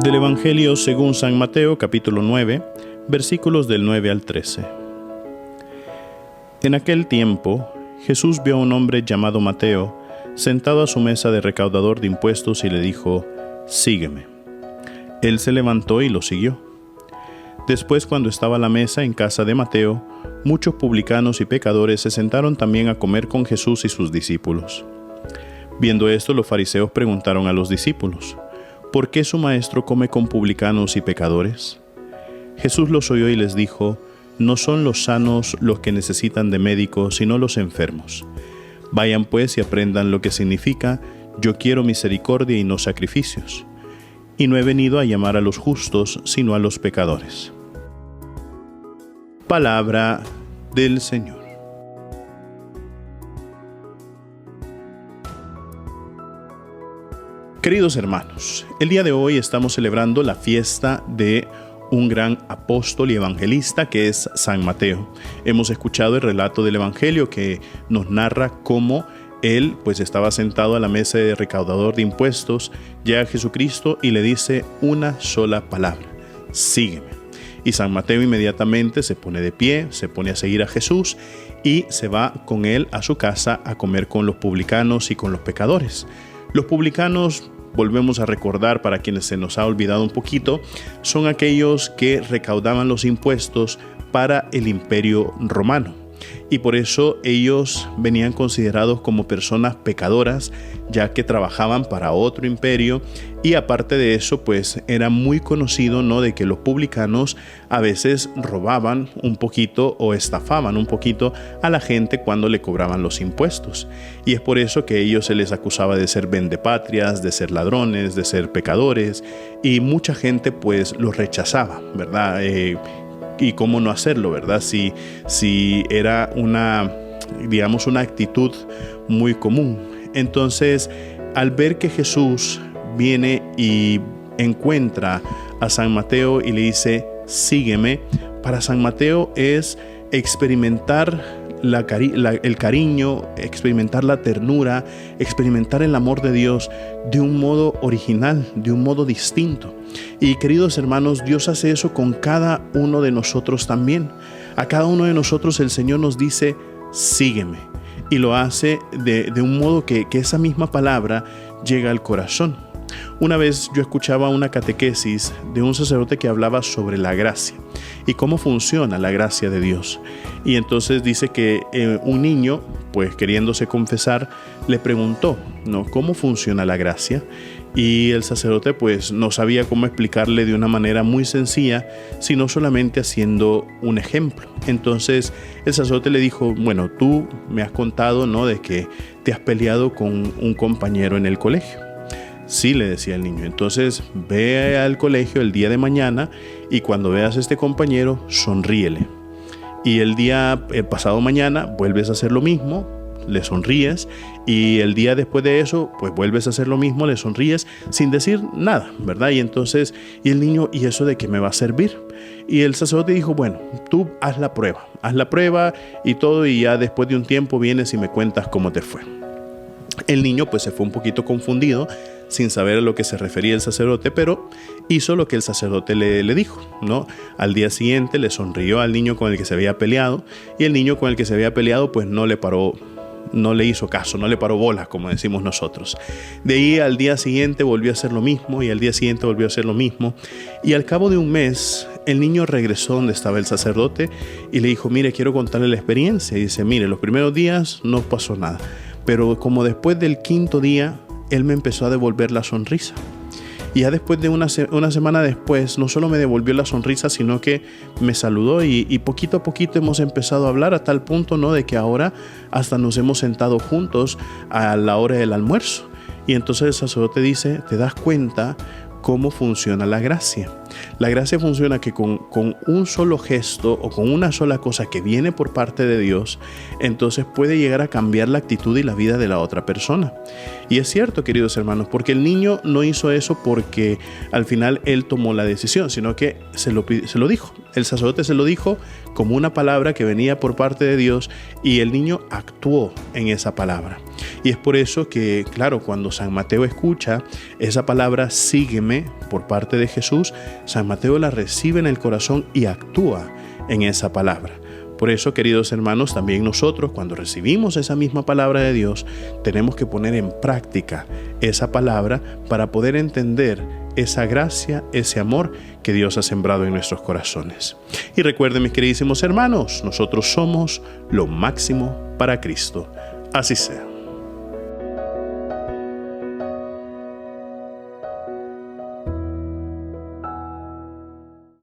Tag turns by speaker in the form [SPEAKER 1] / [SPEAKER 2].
[SPEAKER 1] Del Evangelio según San Mateo, capítulo 9, versículos del 9 al 13. En aquel tiempo, Jesús vio a un hombre llamado Mateo, sentado a su mesa de recaudador de impuestos y le dijo: «Sígueme». Él se levantó y lo siguió. Después, cuando estaba a la mesa en casa de Mateo, muchos publicanos y pecadores se sentaron también a comer con Jesús y sus discípulos. Viendo esto, los fariseos preguntaron a los discípulos: ¿por qué su maestro come con publicanos y pecadores? Jesús los oyó y les dijo: no son los sanos los que necesitan de médico, sino los enfermos. Vayan pues y aprendan lo que significa: yo quiero misericordia y no sacrificios. Y no he venido a llamar a los justos, sino a los pecadores. Palabra del Señor. Queridos hermanos, el día de hoy estamos celebrando la fiesta de un gran apóstol y evangelista que es San Mateo. Hemos escuchado el relato del Evangelio que nos narra cómo él pues estaba sentado a la mesa de recaudador de impuestos, llega a Jesucristo y le dice una sola palabra: sígueme. Y San Mateo inmediatamente se pone de pie, se pone a seguir a Jesús y se va con él a su casa a comer con los publicanos y con los pecadores. Los publicanos, volvemos a recordar para quienes se nos ha olvidado un poquito, son aquellos que recaudaban los impuestos para el Imperio Romano. Y por eso ellos venían considerados como personas pecadoras, ya que trabajaban para otro imperio. Y aparte de eso, pues era muy conocido, ¿no?, de que los publicanos a veces robaban un poquito o estafaban un poquito a la gente cuando le cobraban los impuestos. Y es por eso que a ellos se les acusaba de ser vendepatrias, de ser ladrones, de ser pecadores. Y mucha gente pues los rechazaba, ¿verdad? Y cómo no hacerlo, ¿verdad? Si era una actitud muy común. Entonces, al ver que Jesús viene y encuentra a San Mateo y le dice: sígueme, para San Mateo es experimentar el cariño, experimentar la ternura, experimentar el amor de Dios de un modo original, de un modo distinto. Y queridos hermanos, Dios hace eso con cada uno de nosotros también. A cada uno de nosotros el Señor nos dice: sígueme. Y lo hace de un modo que esa misma palabra llega al corazón. Una vez yo escuchaba una catequesis de un sacerdote que hablaba sobre la gracia y cómo funciona la gracia de Dios. Y entonces dice que un niño, pues queriéndose confesar, le preguntó, ¿no?, ¿cómo funciona la gracia? Y el sacerdote pues no sabía cómo explicarle de una manera muy sencilla, sino solamente haciendo un ejemplo. Entonces el sacerdote le dijo: bueno, tú me has contado, ¿no?, de que te has peleado con un compañero en el colegio. Sí, le decía el niño. Entonces ve al colegio el día de mañana y cuando veas a este compañero, sonríele. Y el pasado mañana vuelves a hacer lo mismo, le sonríes, y el día después de eso, pues vuelves a hacer lo mismo, le sonríes sin decir nada, ¿verdad? Y entonces, y el niño: ¿y eso de qué me va a servir? Y el sacerdote dijo: bueno, tú haz la prueba y todo, y ya después de un tiempo vienes y me cuentas cómo te fue. El niño pues se fue un poquito confundido, sin saber a lo que se refería el sacerdote, pero hizo lo que el sacerdote le dijo, ¿no? Al día siguiente le sonrió al niño con el que se había peleado, y el niño con el que se había peleado pues no le hizo caso, no le paró bolas, como decimos nosotros. De ahí al día siguiente volvió a hacer lo mismo, y al día siguiente volvió a hacer lo mismo, y al cabo de un mes el niño regresó donde estaba el sacerdote y le dijo: mire, quiero contarle la experiencia. Y dice: mire, los primeros días no pasó nada, pero como después del quinto día él me empezó a devolver la sonrisa. Y ya después de una semana después, no solo me devolvió la sonrisa, sino que me saludó, y poquito a poquito hemos empezado a hablar, a tal punto, ¿no?, de que ahora hasta nos hemos sentado juntos a la hora del almuerzo. Y entonces el sacerdote dice: ¿te das cuenta cómo funciona la gracia? La gracia funciona que con un solo gesto o con una sola cosa que viene por parte de Dios, entonces puede llegar a cambiar la actitud y la vida de la otra persona. Y es cierto, queridos hermanos, porque el niño no hizo eso porque al final él tomó la decisión, sino que se lo dijo. El sacerdote se lo dijo como una palabra que venía por parte de Dios y el niño actuó en esa palabra. Y es por eso que, claro, cuando San Mateo escucha esa palabra sígueme por parte de Jesús, San Mateo la recibe en el corazón y actúa en esa palabra. Por eso, queridos hermanos, también nosotros cuando recibimos esa misma palabra de Dios, tenemos que poner en práctica esa palabra para poder entender esa gracia, ese amor que Dios ha sembrado en nuestros corazones. Y recuerden, mis queridísimos hermanos, nosotros somos lo máximo para Cristo. Así sea.